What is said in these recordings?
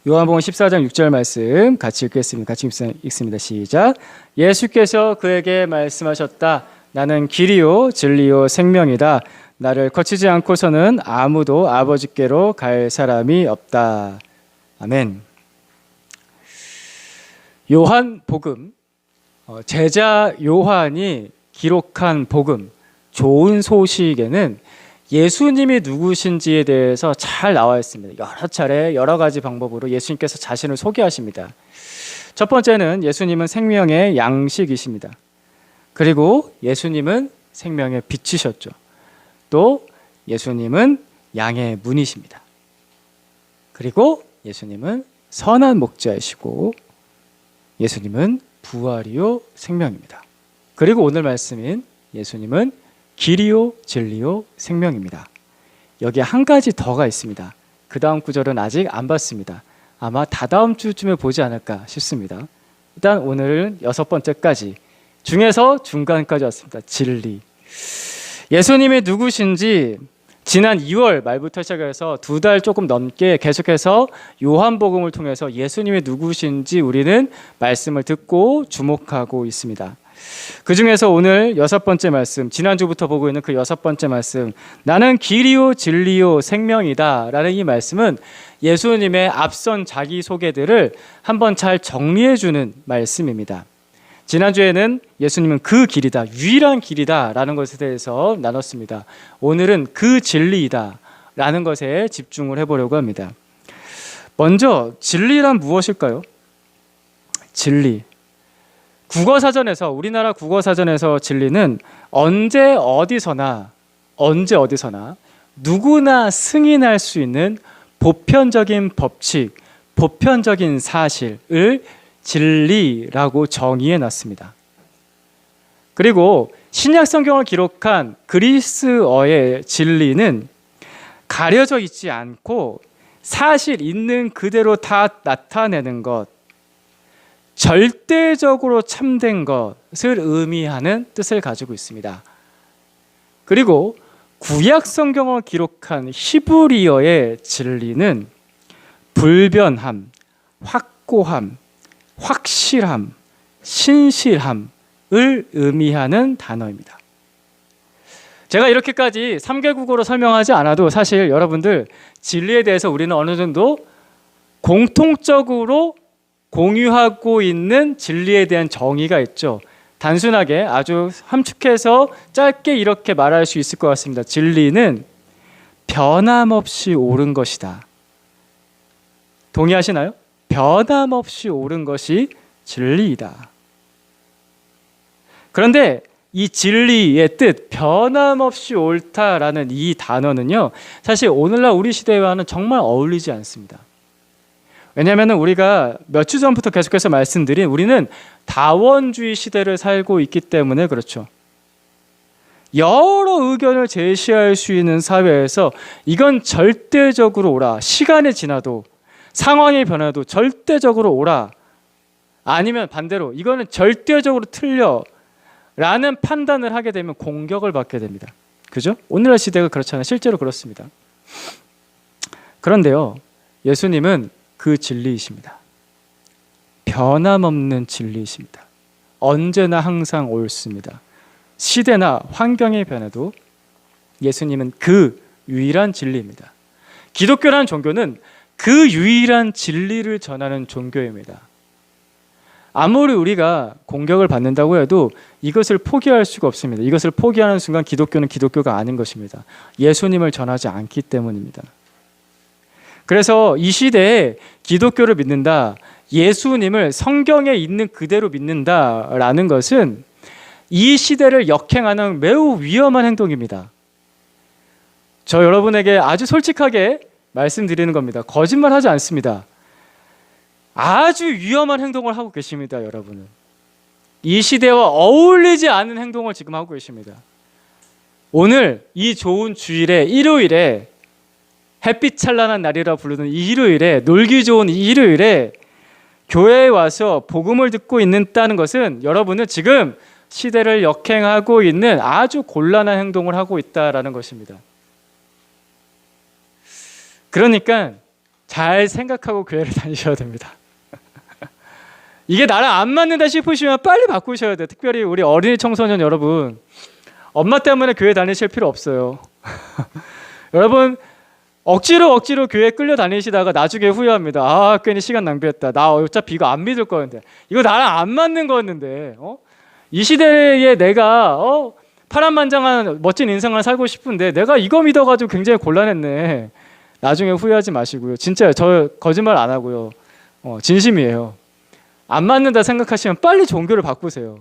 요한복음 14장 6절 말씀 같이 읽겠습니다. 같이 읽습니다. 시작. 예수께서 그에게 말씀하셨다. 나는 길이요 진리요 생명이다. 나를 거치지 않고서는 아무도 아버지께로 갈 사람이 없다. 아멘. 요한복음, 제자 요한이 기록한 복음, 좋은 소식에는 예수님이 누구신지에 대해서 잘 나와 있습니다. 여러 차례 여러 가지 방법으로 예수님께서 자신을 소개하십니다. 첫 번째는 예수님은 생명의 양식이십니다. 그리고 예수님은 생명의 빛이셨죠. 또 예수님은 양의 문이십니다. 그리고 예수님은 선한 목자이시고 예수님은 부활이요 생명입니다. 그리고 오늘 말씀인 예수님은 길이요 진리요 생명입니다. 여기에 한 가지 더가 있습니다. 그 다음 구절은 아직 안 봤습니다. 아마 다다음 주쯤에 보지 않을까 싶습니다. 일단 오늘은 6번째까지 중에서 중간까지 왔습니다. 진리. 예수님이 누구신지 지난 2월 말부터 시작해서 2달 조금 넘게 계속해서 요한복음을 통해서 예수님이 누구신지 우리는 말씀을 듣고 주목하고 있습니다. 그 중에서 오늘 6번째 말씀, 지난주부터 보고 있는 그 6번째 말씀, 나는 길이요 진리요 생명이다 라는 이 말씀은 예수님의 앞선 자기소개들을 한번 잘 정리해주는 말씀입니다. 지난주에는 예수님은 그 길이다, 유일한 길이다 라는 것에 대해서 나눴습니다. 오늘은 그 진리이다 라는 것에 집중을 해보려고 합니다. 먼저 진리란 무엇일까요? 진리. 국어사전에서, 우리나라 국어사전에서 진리는 언제 어디서나 누구나 승인할 수 있는 보편적인 법칙, 보편적인 사실을 진리라고 정의해 놨습니다. 그리고 신약 성경을 기록한 그리스어의 진리는 가려져 있지 않고 사실 있는 그대로 다 나타내는 것, 절대적으로 참된 것을 의미하는 뜻을 가지고 있습니다. 그리고 구약 성경을 기록한 히브리어의 진리는 불변함, 확고함, 확실함, 신실함을 의미하는 단어입니다. 제가 이렇게까지 3개국어로 설명하지 않아도 사실 여러분들 진리에 대해서 우리는 어느 정도 공통적으로 공유하고 있는 진리에 대한 정의가 있죠. 단순하게 아주 함축해서 짧게 이렇게 말할 수 있을 것 같습니다. 진리는 변함없이 옳은 것이다. 동의하시나요? 변함없이 옳은 것이 진리이다. 그런데 이 진리의 뜻, 변함없이 옳다라는 이 단어는요, 사실 오늘날 우리 시대와는 정말 어울리지 않습니다. 왜냐하면 우리가 몇 주 전부터 계속해서 말씀드린 우리는 다원주의 시대를 살고 있기 때문에 그렇죠. 여러 의견을 제시할 수 있는 사회에서 이건 절대적으로 옳아, 시간이 지나도 상황이 변해도 절대적으로 옳아, 아니면 반대로 이거는 절대적으로 틀려 라는 판단을 하게 되면 공격을 받게 됩니다. 그죠? 오늘날 시대가 그렇잖아요. 실제로 그렇습니다. 그런데요, 예수님은 그 진리이십니다. 변함없는 진리이십니다. 언제나 항상 옳습니다. 시대나 환경이 변해도 예수님은 그 유일한 진리입니다. 기독교라는 종교는 그 유일한 진리를 전하는 종교입니다. 아무리 우리가 공격을 받는다고 해도 이것을 포기할 수가 없습니다. 이것을 포기하는 순간 기독교는 기독교가 아닌 것입니다. 예수님을 전하지 않기 때문입니다. 그래서 이 시대에 기독교를 믿는다, 예수님을 성경에 있는 그대로 믿는다라는 것은 이 시대를 역행하는 매우 위험한 행동입니다. 저 여러분에게 아주 솔직하게 말씀드리는 겁니다. 거짓말하지 않습니다. 아주 위험한 행동을 하고 계십니다, 여러분은. 이 시대와 어울리지 않은 행동을 지금 하고 계십니다. 오늘 이 좋은 주일에, 일요일에, 햇빛 찬란한 날이라 부르는 이 일요일에, 놀기 좋은 이 일요일에 교회에 와서 복음을 듣고 있다는 것은 여러분은 지금 시대를 역행하고 있는 아주 곤란한 행동을 하고 있다라는 것입니다. 그러니까 잘 생각하고 교회를 다니셔야 됩니다. 이게 나랑 안 맞는다 싶으시면 빨리 바꾸셔야 돼요. 특별히 우리 어린이 청소년 여러분, 엄마 때문에 교회 다니실 필요 없어요. 여러분 억지로 교회 끌려 다니시다가 나중에 후회합니다. 아, 괜히 시간 낭비했다. 나 어차피 이거 안 믿을 거였는데, 이거 나랑 안 맞는 거였는데, 이 시대에 내가 파란만장한 멋진 인생을 살고 싶은데 내가 이거 믿어가지고 굉장히 곤란했네. 나중에 후회하지 마시고요. 진짜 저 거짓말 안 하고요. 진심이에요. 안 맞는다 생각하시면 빨리 종교를 바꾸세요.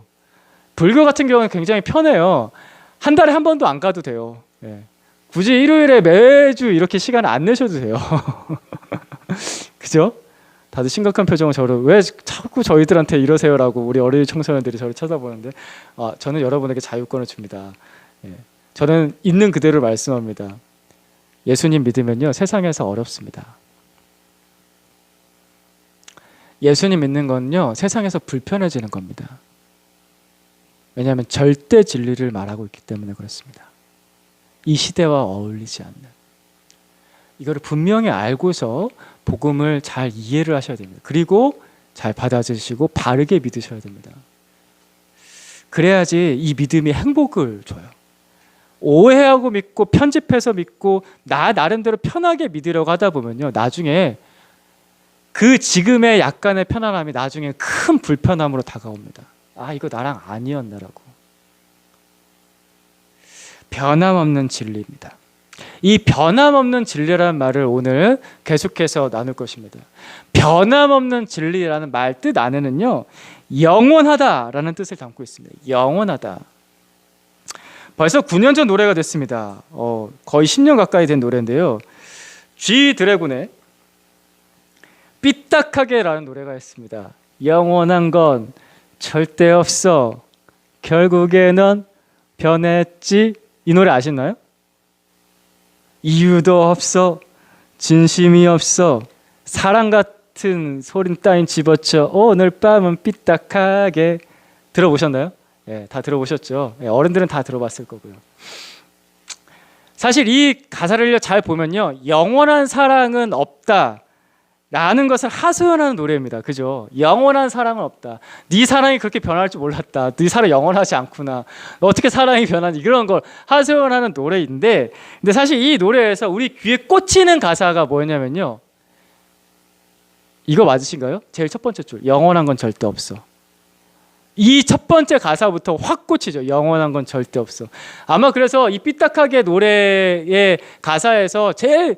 불교 같은 경우는 굉장히 편해요. 한 달에 한 번도 안 가도 돼요. 예. 굳이 일요일에 매주 이렇게 시간을 안 내셔도 돼요. 그죠? 다들 심각한 표정을 저를 왜 자꾸 저희들한테 이러세요라고 우리 어린이 청소년들이 저를 쳐다보는데, 저는 여러분에게 자유권을 줍니다. 예. 저는 있는 그대로 말씀합니다. 예수님 믿으면요 세상에서 어렵습니다. 예수님 믿는 건요 세상에서 불편해지는 겁니다. 왜냐하면 절대 진리를 말하고 있기 때문에 그렇습니다. 이 시대와 어울리지 않는, 이거를 분명히 알고서 복음을 잘 이해를 하셔야 됩니다. 그리고 잘 받아들이시고 바르게 믿으셔야 됩니다. 그래야지 이 믿음이 행복을 줘요. 오해하고 믿고 편집해서 믿고 나 나름대로 편하게 믿으려고 하다 보면요 나중에 그 지금의 약간의 편안함이 나중에 큰 불편함으로 다가옵니다. 아, 이거 나랑 아니었나라고. 변함없는 진리입니다. 이 변함없는 진리라는 말을 오늘 계속해서 나눌 것입니다. 변함없는 진리라는 말 뜻 안에는요 영원하다라는 뜻을 담고 있습니다. 영원하다. 벌써 9년 전 노래가 됐습니다. 거의 10년 가까이 된 노래인데요. G 드래곤의 삐딱하게라는 노래가 있습니다. 영원한 건 절대 없어. 결국에 넌 변했지. 이 노래 아시나요? 이유도 없어. 진심이 없어. 사랑 같은 소린 따윈 집어쳐. 오늘 밤은 삐딱하게. 들어보셨나요? 예, 다 들어보셨죠? 예, 어른들은 다 들어봤을 거고요. 사실 이 가사를 잘 보면요 영원한 사랑은 없다 라는 것을 하소연하는 노래입니다. 그죠? 영원한 사랑은 없다. 네 사랑이 그렇게 변할 줄 몰랐다. 네 사랑 영원하지 않구나. 어떻게 사랑이 변하니? 이런 걸 하소연하는 노래인데, 근데 사실 이 노래에서 우리 귀에 꽂히는 가사가 뭐냐면요 이거 맞으신가요? 제일 첫 번째 줄, 영원한 건 절대 없어. 이 첫 번째 가사부터 확 꽂히죠. 영원한 건 절대 없어. 아마 그래서 이 삐딱하게 노래의 가사에서 제일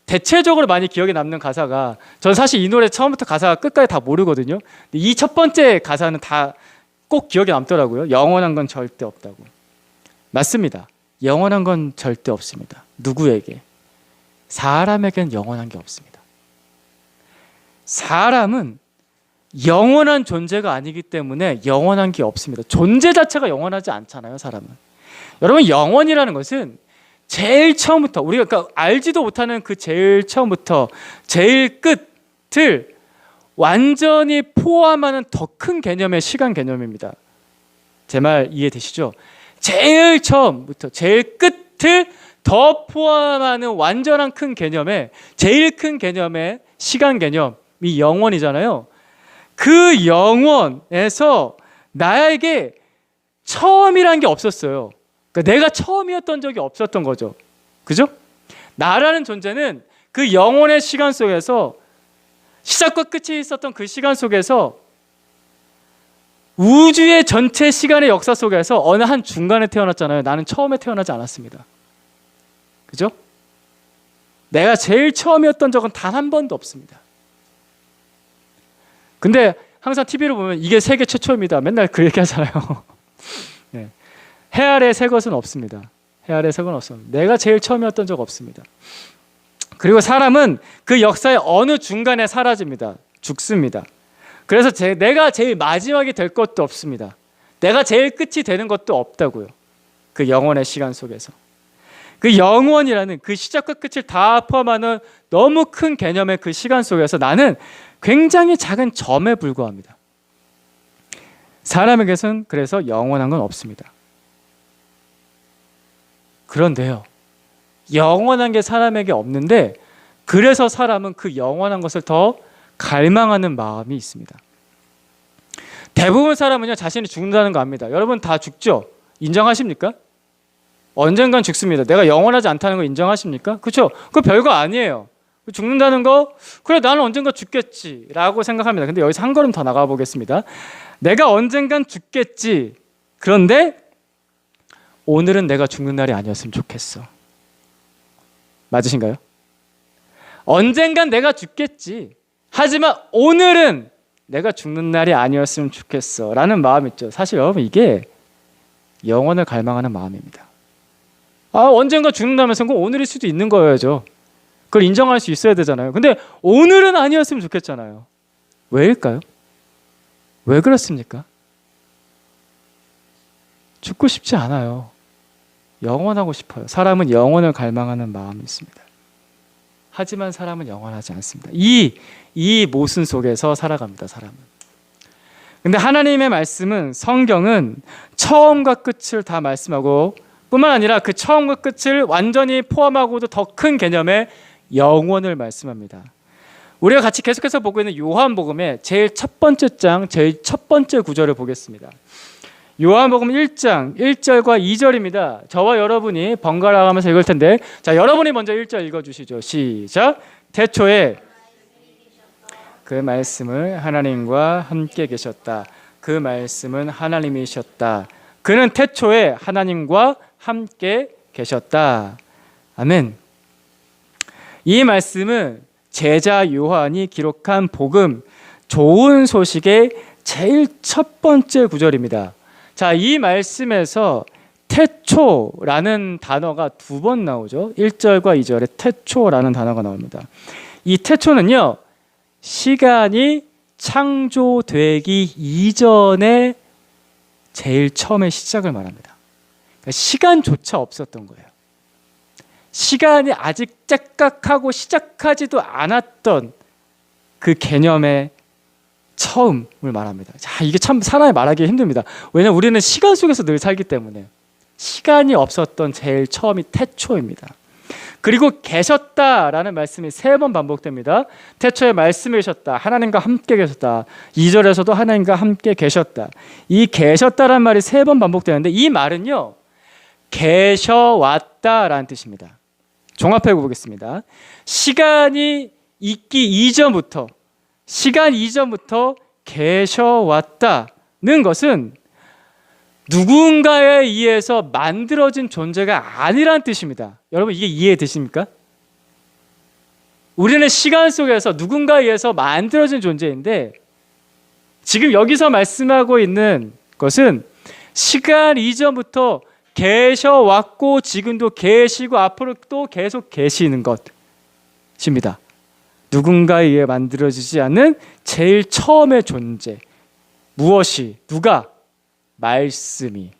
대체적으로 많이 기억에 남는 가사가, 전 사실 이 노래 처음부터 가사 끝까지 다 모르거든요. 이 첫 번째 가사는 다 꼭 기억에 남더라고요. 영원한 건 절대 없다고. 맞습니다. 영원한 건 절대 없습니다. 누구에게? 사람에겐 영원한 게 없습니다. 사람은 영원한 존재가 아니기 때문에 영원한 게 없습니다. 존재 자체가 영원하지 않잖아요, 사람은. 여러분, 영원이라는 것은 제일 처음부터 우리가 그러니까 알지도 못하는 그 제일 처음부터 제일 끝을 완전히 포함하는 더 큰 개념의 시간 개념입니다. 제 말 이해되시죠? 제일 처음부터 제일 끝을 더 포함하는 완전한 큰 개념의 제일 큰 개념의 시간 개념이 영원이잖아요. 그 영원에서 나에게 처음이란 게 없었어요. 그러니까 내가 처음이었던 적이 없었던 거죠. 그죠? 나라는 존재는 그 영원의 시간 속에서 시작과 끝이 있었던 그 시간 속에서 우주의 전체 시간의 역사 속에서 어느 한 중간에 태어났잖아요. 나는 처음에 태어나지 않았습니다. 그죠? 내가 제일 처음이었던 적은 단 한 번도 없습니다. 근데 항상 TV로 보면 이게 세계 최초입니다. 맨날 그 얘기 하잖아요. 네. 해 아래 새 것은 없습니다. 해 아래 새 것은 없습니다. 내가 제일 처음이었던 적 없습니다. 그리고 사람은 그 역사의 어느 중간에 사라집니다. 죽습니다. 그래서 내가 제일 마지막이 될 것도 없습니다. 내가 제일 끝이 되는 것도 없다고요. 그 영원의 시간 속에서. 그 영원이라는 그 시작과 끝을 다 포함하는 너무 큰 개념의 그 시간 속에서 나는 굉장히 작은 점에 불과합니다. 사람에게선 그래서 영원한 건 없습니다. 그런데요, 영원한 게 사람에게 없는데 그래서 사람은 그 영원한 것을 더 갈망하는 마음이 있습니다. 대부분 사람은요, 자신이 죽는다는 거 압니다. 여러분 다 죽죠? 인정하십니까? 언젠간 죽습니다. 내가 영원하지 않다는 거 인정하십니까? 그렇죠? 그거 별거 아니에요. 죽는다는 거, 그래 나는 언젠가 죽겠지 라고 생각합니다. 근데 여기서 한 걸음 더 나가 보겠습니다. 내가 언젠간 죽겠지. 그런데 오늘은 내가 죽는 날이 아니었으면 좋겠어. 맞으신가요? 언젠간 내가 죽겠지. 하지만 오늘은 내가 죽는 날이 아니었으면 좋겠어 라는 마음 있죠. 사실 여러분 이게 영원을 갈망하는 마음입니다. 언젠가 죽는다면서 그건 오늘일 수도 있는 거여야죠. 그걸 인정할 수 있어야 되잖아요. 근데 오늘은 아니었으면 좋겠잖아요. 왜일까요? 왜 그렇습니까? 죽고 싶지 않아요. 영원하고 싶어요. 사람은 영원을 갈망하는 마음이 있습니다. 하지만 사람은 영원하지 않습니다. 이 모순 속에서 살아갑니다. 사람은. 근데 하나님의 말씀은, 성경은 처음과 끝을 다 말씀하고 뿐만 아니라 그 처음과 끝을 완전히 포함하고도 더 큰 개념의 영원을 말씀합니다. 우리가 같이 계속해서 보고 있는 요한복음의 제일 첫 번째 장, 제일 첫 번째 구절을 보겠습니다. 요한복음 1장 1절과 2절입니다. 저와 여러분이 번갈아 가면서 읽을 텐데, 자, 여러분이 먼저 1절 읽어주시죠. 시작. 태초에 그 말씀을 하나님과 함께 계셨다. 그 말씀은 하나님이셨다. 그는 태초에 하나님과 함께 계셨다. 아멘. 이 말씀은 제자 요한이 기록한 복음, 좋은 소식의 제일 첫 번째 구절입니다. 자, 이 말씀에서 태초라는 단어가 두 번 나오죠. 1절과 2절에 태초라는 단어가 나옵니다. 이 태초는요, 시간이 창조되기 이전에 제일 처음에 시작을 말합니다. 그러니까 시간조차 없었던 거예요. 시간이 아직 째깍하고 시작하지도 않았던 그 개념의 처음을 말합니다. 자, 이게 참 사람이 말하기 힘듭니다. 왜냐하면 우리는 시간 속에서 늘 살기 때문에. 시간이 없었던 제일 처음이 태초입니다. 그리고 계셨다라는 말씀이 3번 반복됩니다. 태초에 말씀이셨다. 하나님과 함께 계셨다. 2절에서도 하나님과 함께 계셨다. 이 계셨다라는 말이 3번 반복되는데, 이 말은요, 계셔왔다라는 뜻입니다. 종합해 보겠습니다. 시간이 있기 이전부터, 시간 이전부터 계셔왔다는 것은 누군가에 의해서 만들어진 존재가 아니란 뜻입니다. 여러분 이게 이해되십니까? 우리는 시간 속에서 누군가에 의해서 만들어진 존재인데, 지금 여기서 말씀하고 있는 것은 시간 이전부터 계셔왔고 지금도 계시고 앞으로 또 계속 계시는 것입니다. 누군가에 의해 만들어지지 않는 제일 처음의 존재. 무엇이? 누가? 말씀이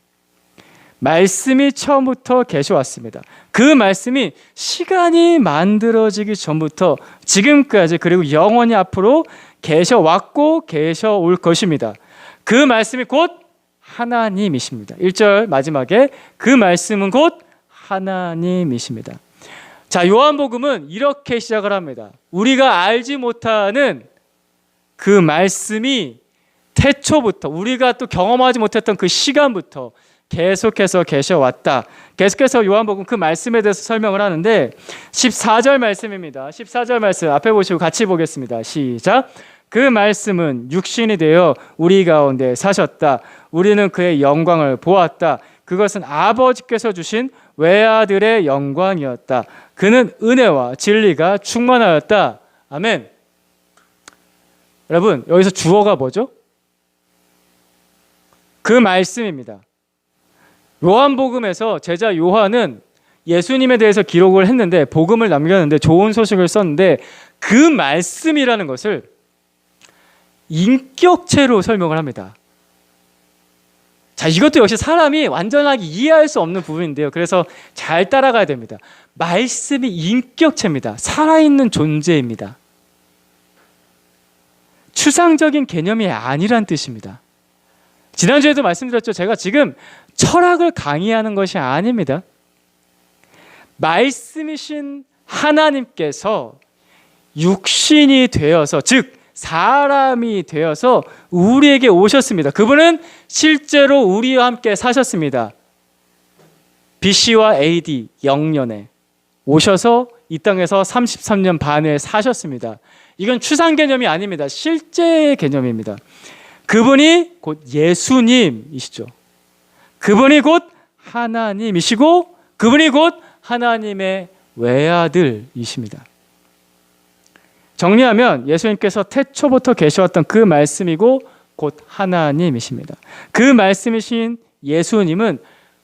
처음부터 계셔왔습니다. 그 말씀이 시간이 만들어지기 전부터 지금까지, 그리고 영원히 앞으로 계셔왔고 계셔올 것입니다. 그 말씀이 곧 하나님이십니다. 1절 마지막에 그 말씀은 곧 하나님이십니다. 자, 요한복음은 이렇게 시작을 합니다. 우리가 알지 못하는 그 말씀이 태초부터, 우리가 또 경험하지 못했던 그 시간부터 계속해서 계셔왔다. 계속해서 요한복음 그 말씀에 대해서 설명을 하는데, 14절 말씀입니다. 14절 말씀 앞에 보시고 같이 보겠습니다. 시작. 그 말씀은 육신이 되어 우리 가운데 사셨다. 우리는 그의 영광을 보았다. 그것은 아버지께서 주신 외아들의 영광이었다. 그는 은혜와 진리가 충만하였다. 아멘. 여러분, 여기서 주어가 뭐죠? 그 말씀입니다. 요한복음에서 제자 요한은 예수님에 대해서 기록을 했는데, 복음을 남겼는데, 좋은 소식을 썼는데, 그 말씀이라는 것을 인격체로 설명을 합니다. 자, 이것도 역시 사람이 완전하게 이해할 수 없는 부분인데요. 그래서 잘 따라가야 됩니다. 말씀이 인격체입니다. 살아있는 존재입니다. 추상적인 개념이 아니란 뜻입니다. 지난주에도 말씀드렸죠. 제가 지금 철학을 강의하는 것이 아닙니다. 말씀이신 하나님께서 육신이 되어서, 즉 사람이 되어서 우리에게 오셨습니다. 그분은 실제로 우리와 함께 사셨습니다. BC와 AD 0년에 오셔서 이 땅에서 33년 반을 사셨습니다. 이건 추상 개념이 아닙니다. 실제 개념입니다. 그분이 곧 예수님이시죠. 그분이 곧 하나님이시고 그분이 곧 하나님의 외아들이십니다. 정리하면 예수님께서 태초부터 계셔왔던 그 말씀이고 곧 하나님이십니다. 그 말씀이신 예수님은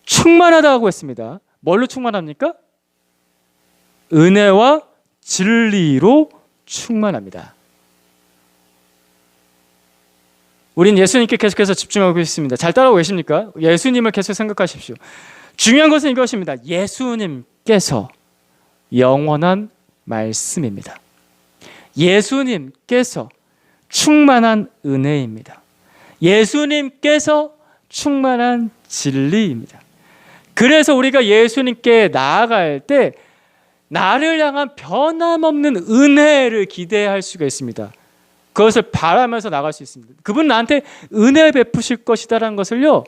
충만하다고 했습니다. 뭘로 충만합니까? 은혜와 진리로 충만합니다. 우린 예수님께 계속해서 집중하고 있습니다. 잘 따라오고 계십니까? 예수님을 계속 생각하십시오. 중요한 것은 이것입니다. 예수님께서 영원한 말씀입니다. 예수님께서 충만한 은혜입니다. 예수님께서 충만한 진리입니다. 그래서 우리가 예수님께 나아갈 때 나를 향한 변함없는 은혜를 기대할 수가 있습니다. 그것을 바라면서 나갈 수 있습니다. 그분 나한테 은혜 베푸실 것이다라는 것을요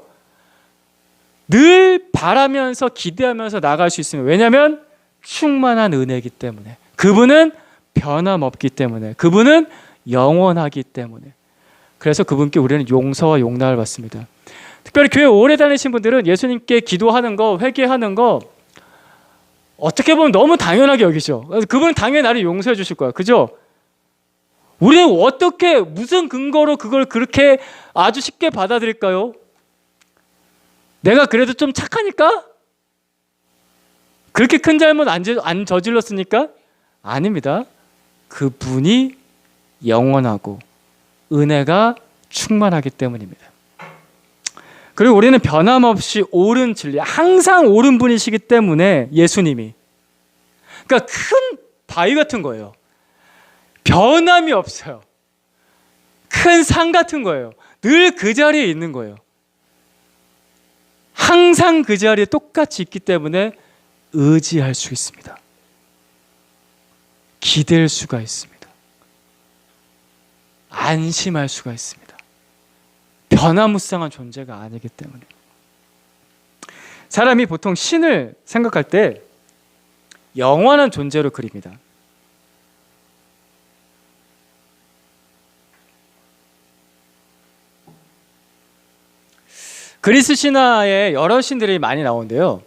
늘 바라면서 기대하면서 나갈 수 있습니다. 왜냐하면 충만한 은혜이기 때문에, 그분은 변함없기 때문에, 그분은 영원하기 때문에. 그래서 그분께 우리는 용서와 용납을 받습니다. 특별히 교회 오래 다니신 분들은 예수님께 기도하는 거, 회개하는 거 어떻게 보면 너무 당연하게 여기죠. 그분은 당연히 나를 용서해 주실 거야. 그죠? 우리는 어떻게, 무슨 근거로 그걸 그렇게 아주 쉽게 받아들일까요? 내가 그래도 좀 착하니까? 그렇게 큰 잘못 안 저질렀으니까? 아닙니다. 그분이 영원하고 은혜가 충만하기 때문입니다. 그리고 우리는 변함없이 옳은 진리, 항상 옳은 분이시기 때문에 예수님이, 그러니까 큰 바위 같은 거예요. 변함이 없어요. 큰 산 같은 거예요. 늘 그 자리에 있는 거예요. 항상 그 자리에 똑같이 있기 때문에 의지할 수 있습니다. 기댈 수가 있습니다. 안심할 수가 있습니다. 변화무쌍한 존재가 아니기 때문에. 사람이 보통 신을 생각할 때 영원한 존재로 그립니다. 그리스 신화에 여러 신들이 많이 나오는데요.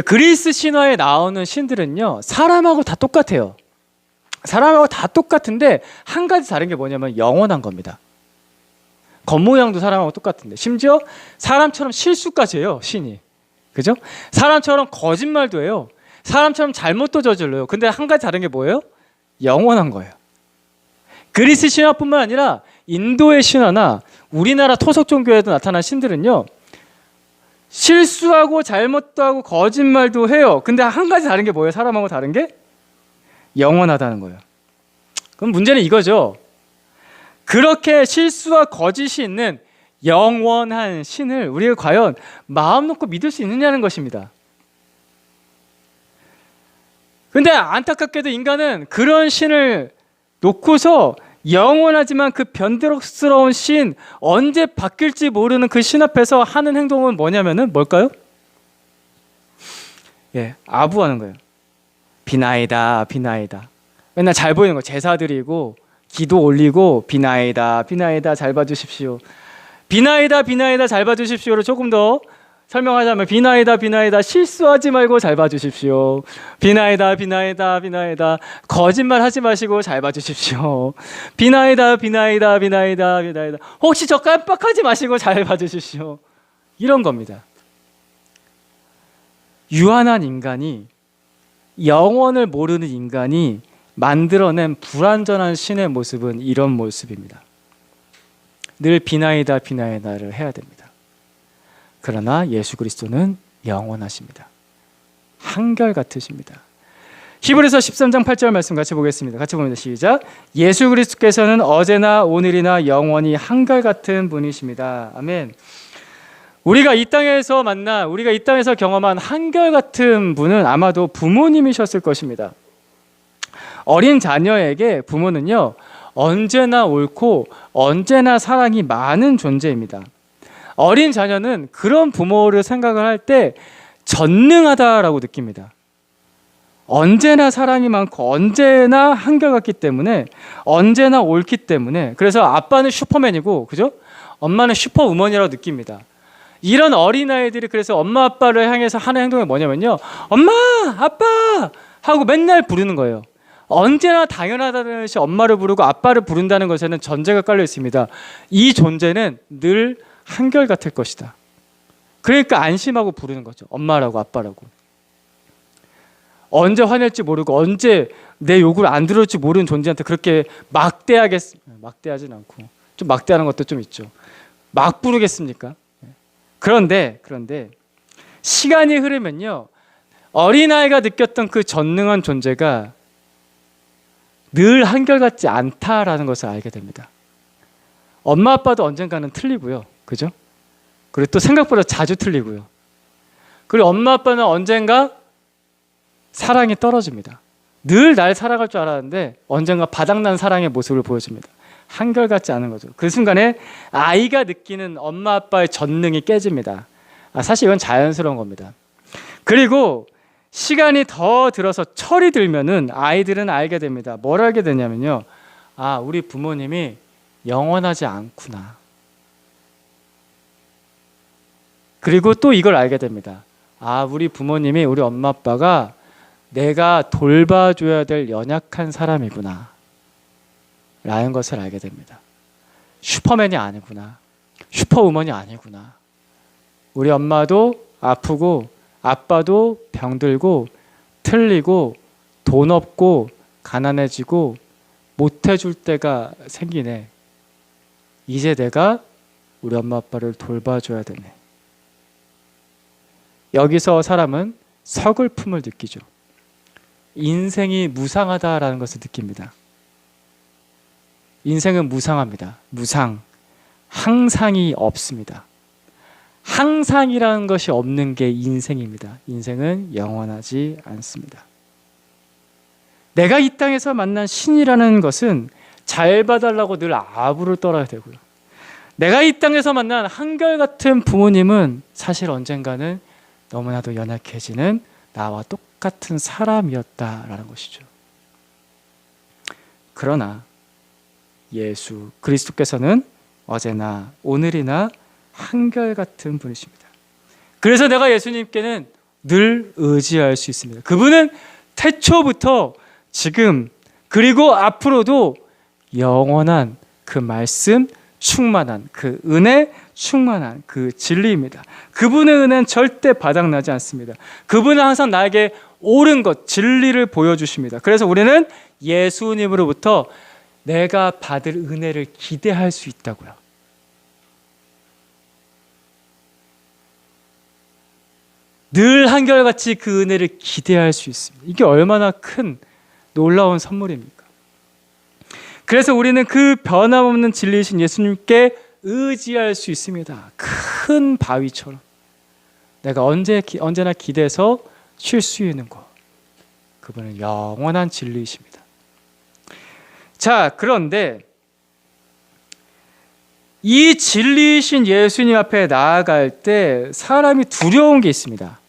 그리스 신화에 나오는 신들은요, 사람하고 다 똑같아요. 사람하고 다 똑같은데 한 가지 다른 게 뭐냐면 영원한 겁니다. 겉모양도 사람하고 똑같은데 심지어 사람처럼 실수까지 해요, 신이. 그죠? 사람처럼 거짓말도 해요. 사람처럼 잘못도 저질러요. 근데 한 가지 다른 게 뭐예요? 영원한 거예요. 그리스 신화뿐만 아니라 인도의 신화나 우리나라 토속 종교에도 나타난 신들은요, 실수하고 잘못도 하고 거짓말도 해요. 근데 한 가지 다른 게 뭐예요? 사람하고 다른 게? 영원하다는 거예요. 그럼 문제는 이거죠. 그렇게 실수와 거짓이 있는 영원한 신을 우리가 과연 마음 놓고 믿을 수 있느냐는 것입니다. 근데 안타깝게도 인간은 그런 신을 놓고서 영원하지만 그 변덕스러운 신, 언제 바뀔지 모르는 그 신 앞에서 하는 행동은 뭐냐면은 뭘까요? 아부하는 거예요. 비나이다, 비나이다. 맨날 잘 보이는 거, 제사 드리고 기도 올리고 비나이다, 비나이다, 잘 봐주십시오. 비나이다, 비나이다, 잘 봐주십시오를 조금 더 설명하자면 비나이다, 비나이다, 실수하지 말고 잘 봐주십시오. 비나이다, 비나이다, 비나이다, 거짓말 하지 마시고 잘 봐주십시오. 비나이다, 비나이다, 비나이다, 비나이다, 혹시 저 깜빡하지 마시고 잘 봐주십시오. 이런 겁니다. 유한한 인간이, 영원을 모르는 인간이 만들어낸 불완전한 신의 모습은 이런 모습입니다. 늘 비나이다, 비나이다를 해야 됩니다. 그러나 예수 그리스도는 영원하십니다. 한결같으십니다. 히브리서 13장 8절 말씀 같이 보겠습니다. 같이 봅니다. 시작. 예수 그리스도께서는 어제나 오늘이나 영원히 한결같은 분이십니다. 아멘. 우리가 이 땅에서 만나, 우리가 이 땅에서 경험한 한결같은 분은 아마도 부모님이셨을 것입니다. 어린 자녀에게 부모는요, 언제나 옳고 언제나 사랑이 많은 존재입니다. 어린 자녀는 그런 부모를 생각을 할 때 전능하다라고 느낍니다. 언제나 사랑이 많고 언제나 한결같기 때문에, 언제나 옳기 때문에, 그래서 아빠는 슈퍼맨이고, 그죠? 엄마는 슈퍼우먼이라고 느낍니다. 이런 어린아이들이 그래서 엄마 아빠를 향해서 하는 행동이 뭐냐면요, 엄마 아빠 하고 맨날 부르는 거예요. 언제나 당연하다는 듯이 엄마를 부르고 아빠를 부른다는 것에는 전제가 깔려 있습니다. 이 존재는 늘 한결같을 것이다. 그러니까 안심하고 부르는 거죠. 엄마라고 아빠라고. 언제 화낼지 모르고 언제 내 요구를 안 들을지 모르는 존재한테 그렇게 막대하진 않고, 좀 막대하는 것도 좀 있죠. 막 부르겠습니까? 그런데 시간이 흐르면요, 어린아이가 느꼈던 그 전능한 존재가 늘 한결같지 않다라는 것을 알게 됩니다. 엄마 아빠도 언젠가는 틀리고요, 그죠? 그리고 또 생각보다 자주 틀리고요. 그리고 엄마 아빠는 언젠가 사랑이 떨어집니다. 늘 날 사랑할 줄 알았는데 언젠가 바닥난 사랑의 모습을 보여줍니다. 한결같지 않은 거죠. 그 순간에 아이가 느끼는 엄마 아빠의 전능이 깨집니다. 사실 이건 자연스러운 겁니다. 그리고 시간이 더 들어서 철이 들면은 아이들은 알게 됩니다. 뭘 알게 되냐면요, 우리 부모님이 영원하지 않구나. 그리고 또 이걸 알게 됩니다. 우리 부모님이, 우리 엄마 아빠가 내가 돌봐줘야 될 연약한 사람이구나 라는 것을 알게 됩니다. 슈퍼맨이 아니구나, 슈퍼우먼이 아니구나. 우리 엄마도 아프고 아빠도 병들고 틀리고 돈 없고 가난해지고 못해줄 때가 생기네. 이제 내가 우리 엄마 아빠를 돌봐줘야 되네. 여기서 사람은 서글픔을 느끼죠. 인생이 무상하다라는 것을 느낍니다. 인생은 무상합니다. 무상. 항상이 없습니다. 항상이라는 것이 없는 게 인생입니다. 인생은 영원하지 않습니다. 내가 이 땅에서 만난 신이라는 것은 잘 봐달라고 늘 아부를 떨어야 되고요. 내가 이 땅에서 만난 한결같은 부모님은 사실 언젠가는 너무나도 연약해지는 나와 똑같은 사람이었다라는 것이죠. 그러나 예수 그리스도께서는 어제나 오늘이나 한결같은 분이십니다. 그래서 내가 예수님께는 늘 의지할 수 있습니다. 그분은 태초부터 지금 그리고 앞으로도 영원한 그 말씀 충만한, 그 은혜 충만한 그 진리입니다. 그분의 은혜는 절대 바닥나지 않습니다. 그분은 항상 나에게 옳은 것, 진리를 보여주십니다. 그래서 우리는 예수님으로부터 내가 받을 은혜를 기대할 수 있다고요. 늘 한결같이 그 은혜를 기대할 수 있습니다. 이게 얼마나 큰 놀라운 선물입니까? 그래서 우리는 그 변함없는 진리이신 예수님께 의지할 수 있습니다. 큰 바위처럼 내가 언제나 기대서 쉴 수 있는 곳. 그분은 영원한 진리이십니다. 자, 그런데 이 진리이신 예수님 앞에 나아갈 때 사람이 두려운 게 있습니다.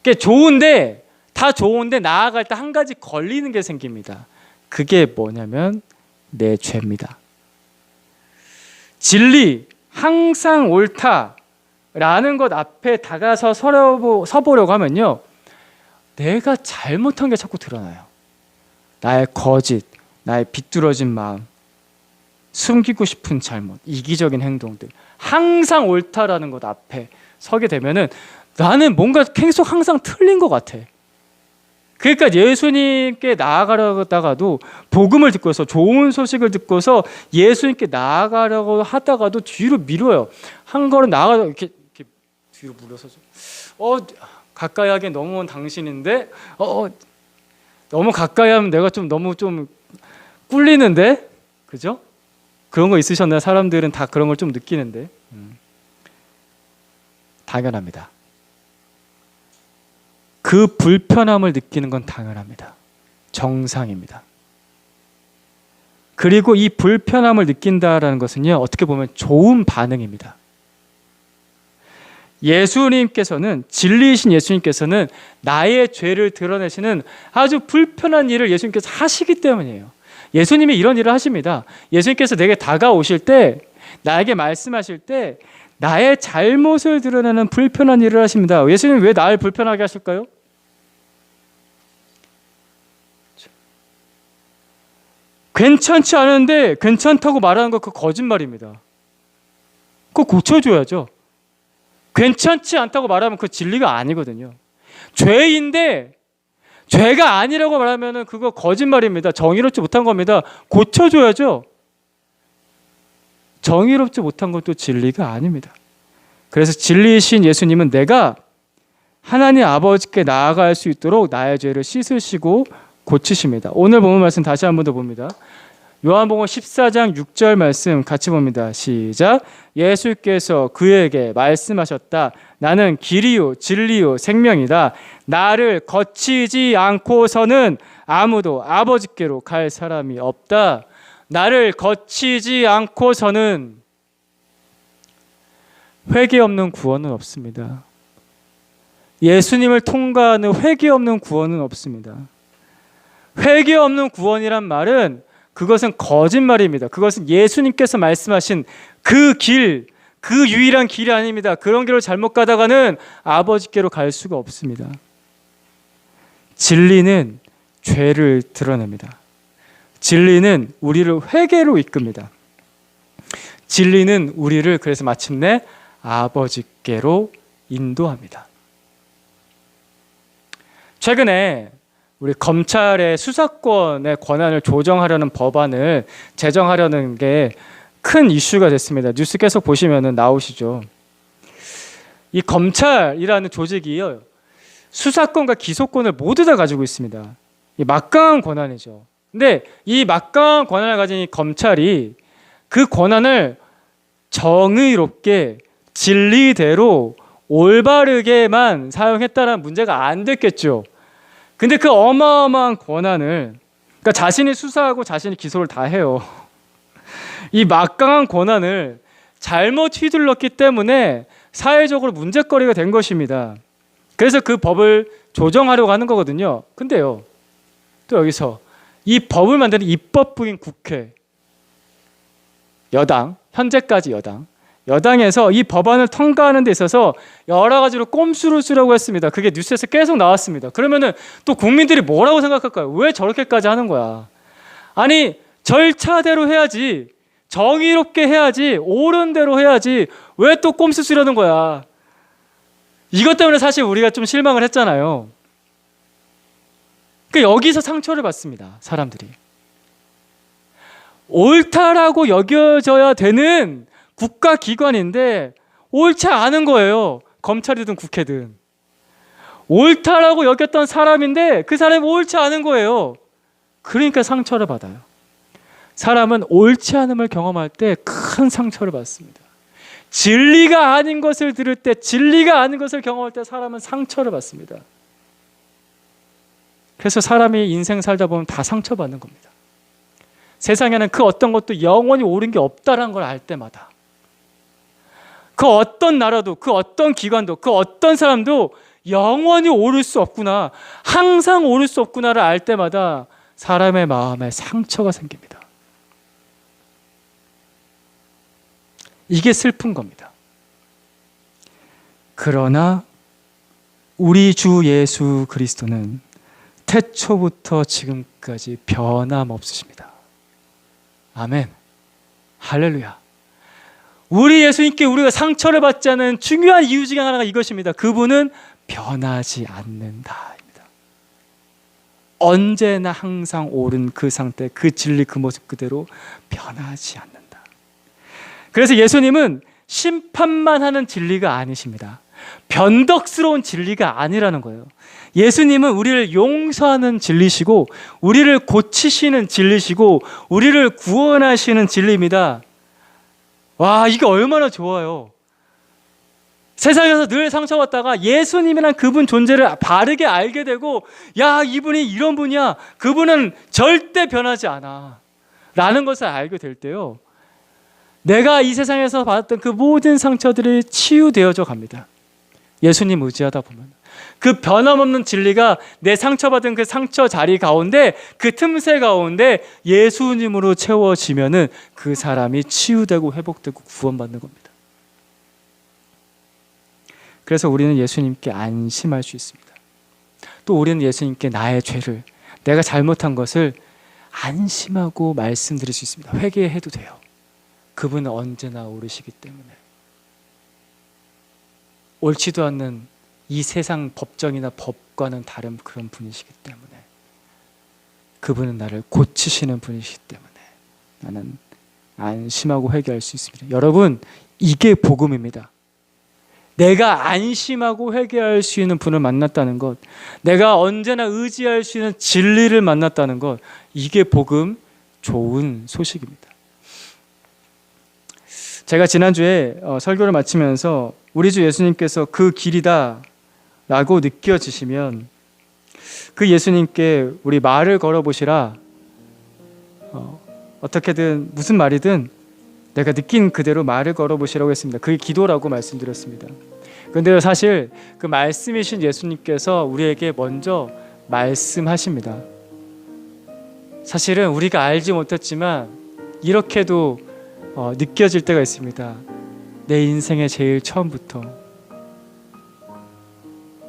그게 다 좋은데 나아갈 때 한 가지 걸리는 게 생깁니다. 그게 뭐냐면 내 죄입니다. 진리, 항상 옳다라는 것 앞에 다가서 서보려고 하면요, 내가 잘못한 게 자꾸 드러나요. 나의 거짓, 나의 비뚤어진 마음, 숨기고 싶은 잘못, 이기적인 행동들, 항상 옳다라는 것 앞에 서게 되면은 나는 뭔가 계속 항상 틀린 것 같아. 그러니까 예수님께 나아가려다가도 복음을 듣고서 좋은 소식을 듣고서 예수님께 나아가려고 하다가도 뒤로 미뤄요. 한 걸음 나아가 이렇게 뒤로 물러서죠. 가까이 하기엔 너무 먼 당신인데 너무 가까이 하면 내가 너무 꿀리는데, 그죠? 그런 거 있으셨나요? 사람들은 다 그런 걸 좀 느끼는데. 당연합니다. 그 불편함을 느끼는 건 당연합니다. 정상입니다. 그리고 이 불편함을 느낀다라는 것은요, 어떻게 보면 좋은 반응입니다. 예수님께서는, 진리이신 예수님께서는 나의 죄를 드러내시는 아주 불편한 일을 예수님께서 하시기 때문이에요. 예수님이 이런 일을 하십니다. 예수님께서 내게 다가오실 때, 나에게 말씀하실 때 나의 잘못을 드러내는 불편한 일을 하십니다. 예수님이 왜 나를 불편하게 하실까요? 괜찮지 않은데 괜찮다고 말하는 거 그거 거짓말입니다. 그거 고쳐줘야죠. 괜찮지 않다고 말하면 그 진리가 아니거든요. 죄인데 죄가 아니라고 말하면 그거 거짓말입니다. 정의롭지 못한 겁니다. 고쳐줘야죠. 정의롭지 못한 것도 진리가 아닙니다. 그래서 진리이신 예수님은 내가 하나님 아버지께 나아갈 수 있도록 나의 죄를 씻으시고 고치십니다. 오늘 본문 말씀 다시 한 번 더 봅니다. 요한복음 14장 6절 말씀 같이 봅니다. 시작. 예수께서 그에게 말씀하셨다. 나는 길이요 진리요 생명이다. 나를 거치지 않고서는 아무도 아버지께로 갈 사람이 없다. 나를 거치지 않고서는 회개 없는 구원은 없습니다. 예수님을 통과하는 회개 없는 구원은 없습니다. 회개 없는 구원이란 말은 그것은 거짓말입니다. 그것은 예수님께서 말씀하신 그 길, 그 유일한 길이 아닙니다. 그런 길을 잘못 가다가는 아버지께로 갈 수가 없습니다. 진리는 죄를 드러냅니다. 진리는 우리를 회개로 이끕니다. 진리는 우리를 그래서 마침내 아버지께로 인도합니다. 최근에 우리 검찰의 수사권의 권한을 조정하려는 법안을 제정하려는 게 큰 이슈가 됐습니다. 뉴스 계속 보시면 나오시죠. 이 검찰이라는 조직이요, 수사권과 기소권을 모두 다 가지고 있습니다. 이 막강한 권한이죠. 근데 이 막강한 권한을 가진 이 검찰이 그 권한을 정의롭게 진리대로 올바르게만 사용했다는 문제가 안 됐겠죠. 근데 그 어마어마한 권한을, 그러니까 자신이 수사하고 자신이 기소를 다 해요. 이 막강한 권한을 잘못 휘둘렀기 때문에 사회적으로 문제거리가 된 것입니다. 그래서 그 법을 조정하려고 하는 거거든요. 근데요, 또 여기서 이 법을 만드는 입법부인 국회, 여당, 현재까지 여당에서 이 법안을 통과하는 데 있어서 여러 가지로 꼼수를 쓰려고 했습니다. 그게 뉴스에서 계속 나왔습니다. 그러면은 또 국민들이 뭐라고 생각할까요? 왜 저렇게까지 하는 거야? 아니, 절차대로 해야지, 정의롭게 해야지, 옳은 대로 해야지, 왜 또 꼼수 쓰려는 거야? 이것 때문에 사실 우리가 좀 실망을 했잖아요. 그러니까 여기서 상처를 받습니다, 사람들이. 옳다라고 여겨져야 되는 국가기관인데 옳지 않은 거예요. 검찰이든 국회든. 옳다라고 여겼던 사람인데 그 사람이 옳지 않은 거예요. 그러니까 상처를 받아요. 사람은 옳지 않음을 경험할 때 큰 상처를 받습니다. 진리가 아닌 것을 들을 때, 진리가 아닌 것을 경험할 때 사람은 상처를 받습니다. 그래서 사람이 인생 살다 보면 다 상처받는 겁니다. 세상에는 그 어떤 것도 영원히 옳은 게 없다는 걸 알 때마다, 그 어떤 나라도, 그 어떤 기관도, 그 어떤 사람도 영원히 오를 수 없구나, 항상 오를 수 없구나를 알 때마다 사람의 마음에 상처가 생깁니다. 이게 슬픈 겁니다. 그러나 우리 주 예수 그리스도는 태초부터 지금까지 변함없으십니다. 아멘. 할렐루야. 우리 예수님께 우리가 상처를 받지 않은 중요한 이유 중에 하나가 이것입니다. 그분은 변하지 않는다입니다. 언제나 항상 옳은 그 상태, 그 진리, 그 모습 그대로 변하지 않는다. 그래서 예수님은 심판만 하는 진리가 아니십니다. 변덕스러운 진리가 아니라는 거예요. 예수님은 우리를 용서하는 진리시고, 우리를 고치시는 진리시고, 우리를 구원하시는 진리입니다. 와, 이게 얼마나 좋아요. 세상에서 늘 상처받다가 예수님이란 그분 존재를 바르게 알게 되고, 야, 이분이 이런 분이야, 그분은 절대 변하지 않아, 라는 것을 알게 될 때요, 내가 이 세상에서 받았던 그 모든 상처들이 치유되어져 갑니다. 예수님 의지하다 보면 그 변함없는 진리가 내 상처받은 그 상처 자리 가운데, 그 틈새 가운데 예수님으로 채워지면은 그 사람이 치유되고 회복되고 구원받는 겁니다. 그래서 우리는 예수님께 안심할 수 있습니다. 또 우리는 예수님께 나의 죄를, 내가 잘못한 것을 안심하고 말씀드릴 수 있습니다. 회개해도 돼요. 그분은 언제나 오르시기 때문에. 옳지도 않는 이 세상 법정이나 법과는 다른 그런 분이시기 때문에, 그분은 나를 고치시는 분이시기 때문에 나는 안심하고 회개할 수 있습니다. 여러분, 이게 복음입니다. 내가 안심하고 회개할 수 있는 분을 만났다는 것, 내가 언제나 의지할 수 있는 진리를 만났다는 것, 이게 복음, 좋은 소식입니다. 제가 지난주에 설교를 마치면서 우리 주 예수님께서 그 길이다 라고 느껴지시면 그 예수님께 우리 말을 걸어보시라, 어떻게든 무슨 말이든 내가 느낀 그대로 말을 걸어보시라고 했습니다. 그게 기도라고 말씀드렸습니다. 그런데 사실 그 말씀이신 예수님께서 우리에게 먼저 말씀하십니다. 사실은 우리가 알지 못했지만 이렇게도 느껴질 때가 있습니다. 내 인생의 제일 처음부터,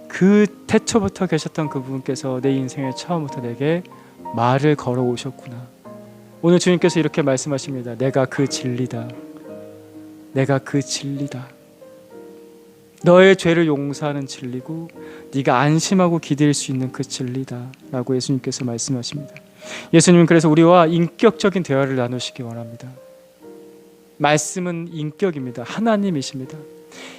그 태초부터 계셨던 그분께서 내 인생의 처음부터 내게 말을 걸어 오셨구나. 오늘 주님께서 이렇게 말씀하십니다. 내가 그 진리다. 내가 그 진리다. 너의 죄를 용서하는 진리고 네가 안심하고 기댈 수 있는 그 진리다 라고 예수님께서 말씀하십니다. 예수님은 그래서 우리와 인격적인 대화를 나누시기 원합니다. 말씀은 인격입니다. 하나님이십니다.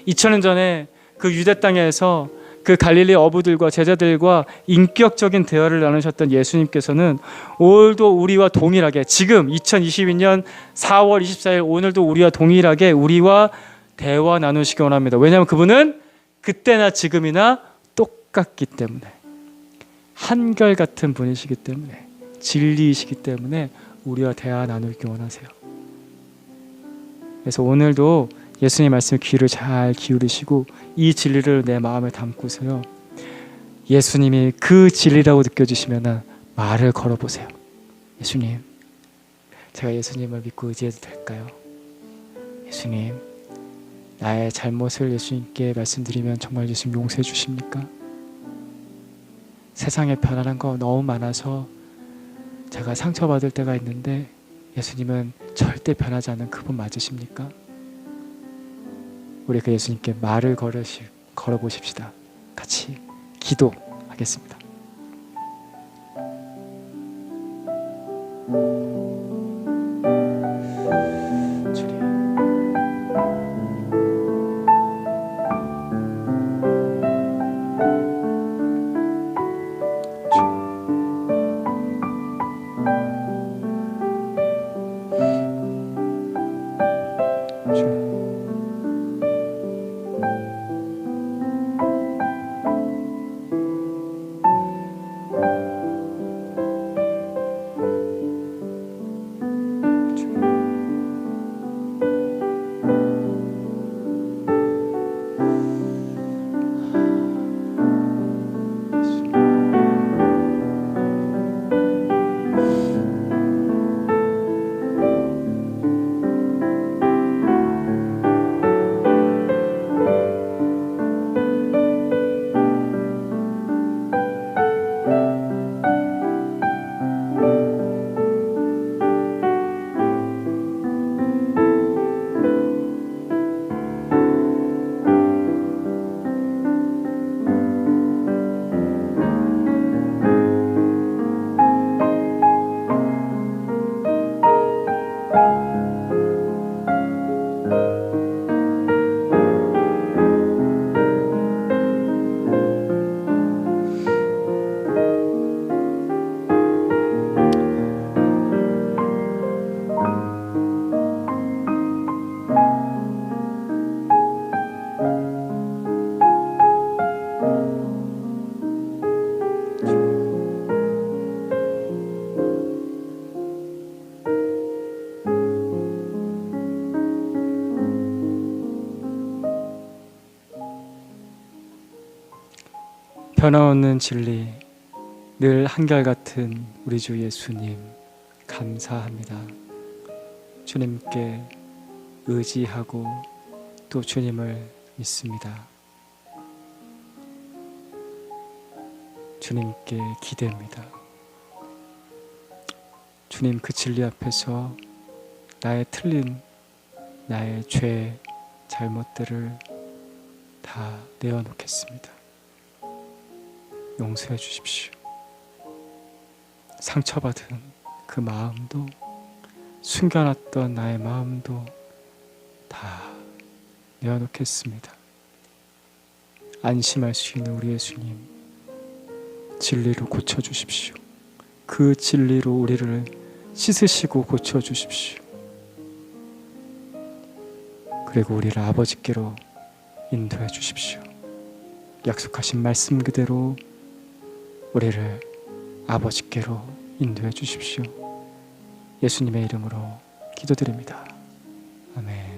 2000년 전에 그 유대 땅에서 그 갈릴리 어부들과 제자들과 인격적인 대화를 나누셨던 예수님께서는 오늘도 우리와 동일하게, 지금 2022년 4월 24일 오늘도 우리와 동일하게 우리와 대화 나누시기 원합니다. 왜냐하면 그분은 그때나 지금이나 똑같기 때문에, 한결같은 분이시기 때문에, 진리이시기 때문에 우리와 대화 나누기 원하세요. 그래서 오늘도 예수님 말씀 귀를 잘 기울이시고 이 진리를 내 마음에 담고서요, 예수님이 그 진리라고 느껴지시면 말을 걸어보세요. 예수님, 제가 예수님을 믿고 의지해도 될까요? 예수님, 나의 잘못을 예수님께 말씀드리면 정말 예수님 용서해 주십니까? 세상에 변하는 거 너무 많아서 제가 상처받을 때가 있는데 예수님은 절대 변하지 않는 그분 맞으십니까? 우리 그 예수님께 말을 걸어보십시다. 같이 기도하겠습니다. 변함없는 진리, 늘 한결같은 우리 주 예수님 감사합니다. 주님께 의지하고 또 주님을 믿습니다. 주님께 기대합니다. 주님, 그 진리 앞에서 나의 틀린, 나의 죄, 잘못들을 다 내어놓겠습니다. 용서해 주십시오. 상처받은 그 마음도, 숨겨놨던 나의 마음도 다 내어놓겠습니다. 안심할 수 있는 우리 예수님, 진리로 고쳐주십시오. 그 진리로 우리를 씻으시고 고쳐주십시오. 그리고 우리를 아버지께로 인도해 주십시오. 약속하신 말씀 그대로 우리를 아버지께로 인도해 주십시오. 예수님의 이름으로 기도드립니다. 아멘.